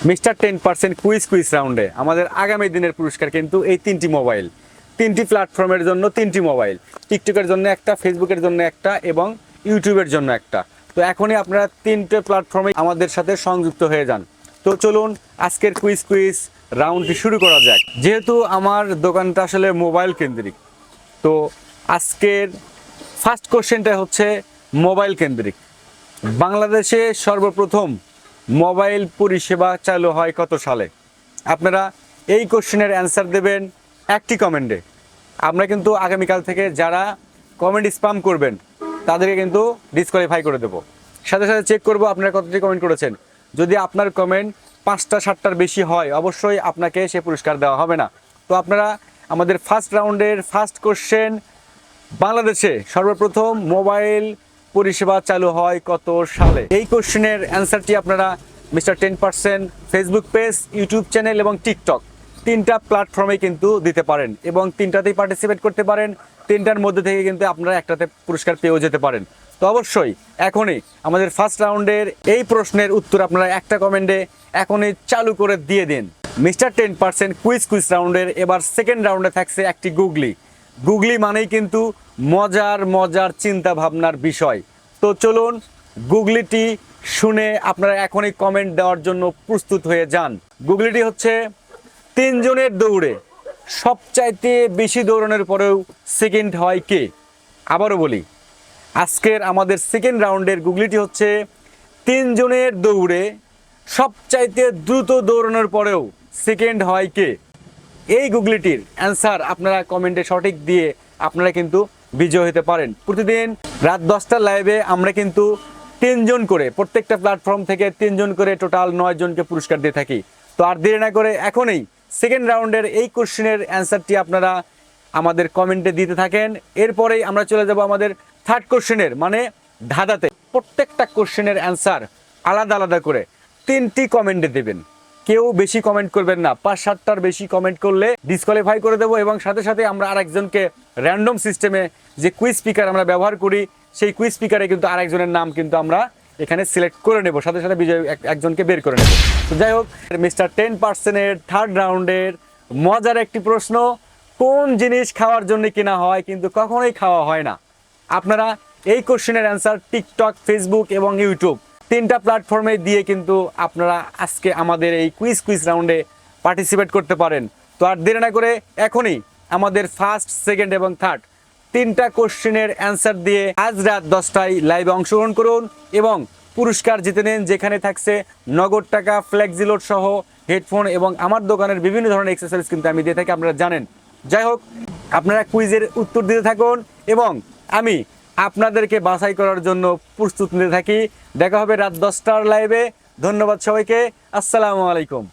Mister 10% quiz রাউন্ডে আমাদের আগামী দিনের পুরস্কার কিন্তু এই তিনটি মোবাইল, তিনটি প্ল্যাটফর্মের জন্য তিনটি মোবাইল, টিকটকের জন্য একটা, ফেসবুকের জন্য একটা এবং ইউটিউবের জন্য একটা। তো এখনই আপনারা তিনটে প্ল্যাটফর্মে আমাদের সাথে সংযুক্ত হয়ে যান। তো চলুন আজকের কুইজ রাউন্ডটি শুরু করা যাক। যেহেতু আমার দোকানটা আসলে মোবাইল কেন্দ্রিক, তো আজকের ফার্স্ট কোশ্চেনটা হচ্ছে মোবাইল কেন্দ্রিক। বাংলাদেশে সর্বপ্রথম মোবাইল পরিষেবা চালু হয় কত সালে? আপনারা এই কোশ্চেনের অ্যান্সার দেবেন একটি কমেন্টে। আমরা কিন্তু আগামীকাল থেকে যারা কমেন্ট স্প্যাম করবেন তাদেরকে কিন্তু ডিসকোয়ালিফাই করে দেবো। সাথে সাথে চেক করব আপনারা কতটি কমেন্ট করেছেন। যদি আপনার কমেন্ট 5টা 7টার বেশি হয় অবশ্যই আপনাকে সে পুরস্কার দেওয়া হবে না। তো আপনারা আমাদের ফার্স্ট রাউন্ডের ফার্স্ট কোশ্চেন, বাংলাদেশে সর্বপ্রথম মোবাইল পরিষেবা চালু হয় কত সালে? এই কোশ্চেনের অ্যান্সারটি আপনারা mister 10% Facebook page, YouTube channel এবং টিকটক তিনটা প্ল্যাটফর্মে কিন্তু দিতে পারেন এবং তিনটাতেই পার্টিসিপেট করতে পারেন। তিনটার মধ্যে থেকে কিন্তু আপনারা একটাতে পুরস্কার পেয়েও যেতে পারেন। তো অবশ্যই এখনই আমাদের ফার্স্ট রাউন্ডের এই প্রশ্নের উত্তর আপনারা একটা কমেন্টে এখনই চালু করে দিয়ে দিন। মিস্টার 10% কুইজ রাউন্ডের এবার সেকেন্ড রাউন্ডে থাকছে একটি গুগলি মানেই কিন্তু মজার চিন্তা ভাবনার বিষয়। তো চলুন গুগলিটি শুনে আপনারা এখনই কমেন্ট দেওয়ার জন্য প্রস্তুত হয়ে যান। গুগলিটি হচ্ছে 3 জনের দৌড়ে সবচাইতে বেশি দৌড়ানোর পরেও সেকেন্ড হয় কে? আবারও বলি, আজকের আমাদের সেকেন্ড রাউন্ডের গুগলিটি হচ্ছে 3 জনের দৌড়ে সবচাইতে দ্রুত দৌড়ানোর পরেও সেকেন্ড হয় কে? এই গুগলিটির অ্যান্সার আপনারা কমেন্টে সঠিক দিয়ে আপনারা কিন্তু বিজয় হতে পারেন। প্রতিদিন রাত 10টার লাইভে আমরা কিন্তু 3 জন করে প্রত্যেকটা প্ল্যাটফর্ম থেকে 3 জন করে টোটাল 9 জনকে পুরস্কার দিয়ে থাকি। তো আর দেরি না করে এখনই সেকেন্ড রাউন্ডের এই কোশ্চেনের অ্যান্সারটি আপনারা আমাদের কমেন্টে দিতে থাকেন। এরপরেই আমরা চলে যাব আমাদের থার্ড কোশ্চেনের মানে ধাঁধাতে। প্রত্যেকটা কোশ্চেনের অ্যান্সার আলাদা করে 3টি কমেন্টে দেবেন। কেউ বেশি কমেন্ট করবেন না, 5-7টার বেশি কমেন্ট করলে ডিসকোয়ালিফাই করে দেবো এবং সাথে সাথে আমরা আরেকজনকে র্যান্ডম সিস্টেমে যে কুইজ স্পিকার আমরা ব্যবহার করি সেই কুইজ স্পিকারে কিন্তু আরেকজনের নাম কিন্তু আমরা এখানে সিলেক্ট করে নেব, সাথে সাথে বিজয় একজনকে বের করে নেব। তো যাই হোক, মিস্টার 10%-এর থার্ড রাউন্ডের মজার একটি প্রশ্ন, কোন জিনিস খাওয়ার জন্য কেনা হয় কিন্তু কখনোই খাওয়া হয় না? আপনারা এই কোশ্চেনের অ্যান্সার টিকটক, ফেসবুক এবং ইউটিউব তিনটা প্ল্যাটফর্মে দিয়ে কিন্তু আপনারা আজকে আমাদের এই কুইজ রাউন্ডে পার্টিসিপেট করতে পারেন। তো আর দেরি না করে এখনই আমাদের ফার্স্ট, সেকেন্ড এবং থার্ড তিনটা কোশ্চেনের অ্যান্সার দিয়ে আজ রাত 10টায় লাইভে অংশগ্রহণ করুন এবং পুরস্কার জিতে নিন, যেখানে থাকছে নগদ টাকা, ফ্লেক্সিলোড সহ হেডফোন এবং আমার দোকানের বিভিন্ন ধরনের এক্সেসরিজ কিন্তু আমি দিয়ে থাকি, আপনারা জানেন। যাই হোক, আপনারা কুইজের উত্তর দিতে থাকুন এবং আমি আপনাদেরকে বাছাই করার জন্য প্রস্তুত নিতে থাকি। দেখা হবে রাত 10টার লাইভে। ধন্যবাদ সবাইকে। আসসালামু আলাইকুম।